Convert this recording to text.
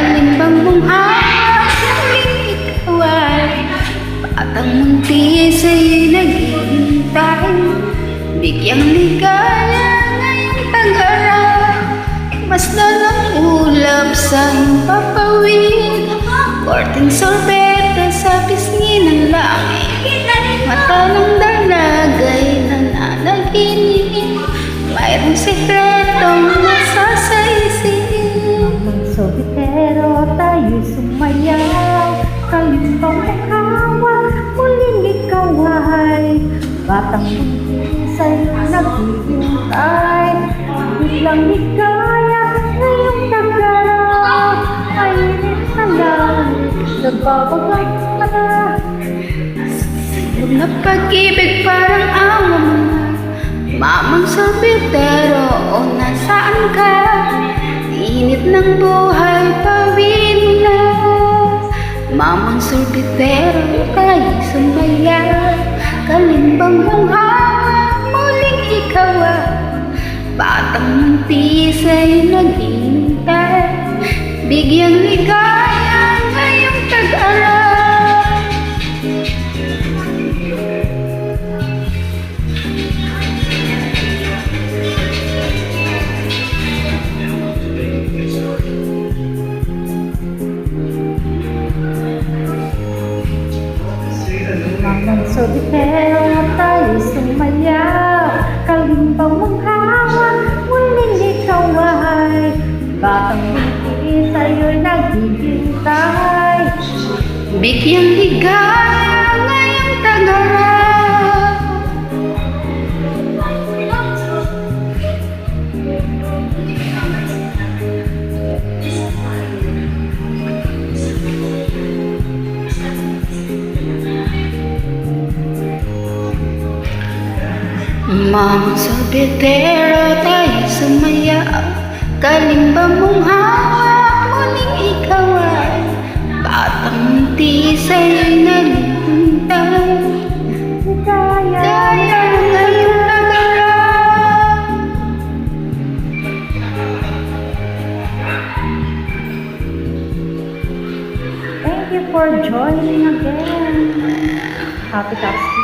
Kalimbang bunghawa muling ikaw ay batang munti sa'yo'y naghihintay. Bigyang ligaya ngayong tag-araw, masdan ang ulap sa iyong papawid. Korteng sorbete sa pisngi ng langit, mata ng dalagay nananaginip. Mayroong sekretong nasa sa isip. Sobitero tayo'y sumayaw, kalimbang makawa, muling ikaw ay batang buntis sa'yo naghihintay. Biglang ligaya ngayong tag-araw, mainit na lang, nagbabagang ka na. Huwag na pag-ibig parang awa mo na, mamang sorbetero o nasaan ka? Init ng buhay, pawin mo na. Mamang sorbetero, tayo sumaya. Kalimbang bunghawa, muling ikaw ay batang munti sa'yo naghihintay. Bigyang ligaya ngayong tag-araw. Mamang sobitero tayo'y sumayaw, kalimbang manghawa, muling ikaw ay batang buntis sa'yo'y naghihintay. Bigyang ligaya ngayong tag-araw. Mamang sorbetero, tayo sumayaw. Kalimbang bunghawa, muling ikaw ay batang munti sa'yo'y naghihintay. Ligaya ngayong tag-araw. Thank you for joining again. Happy Taps.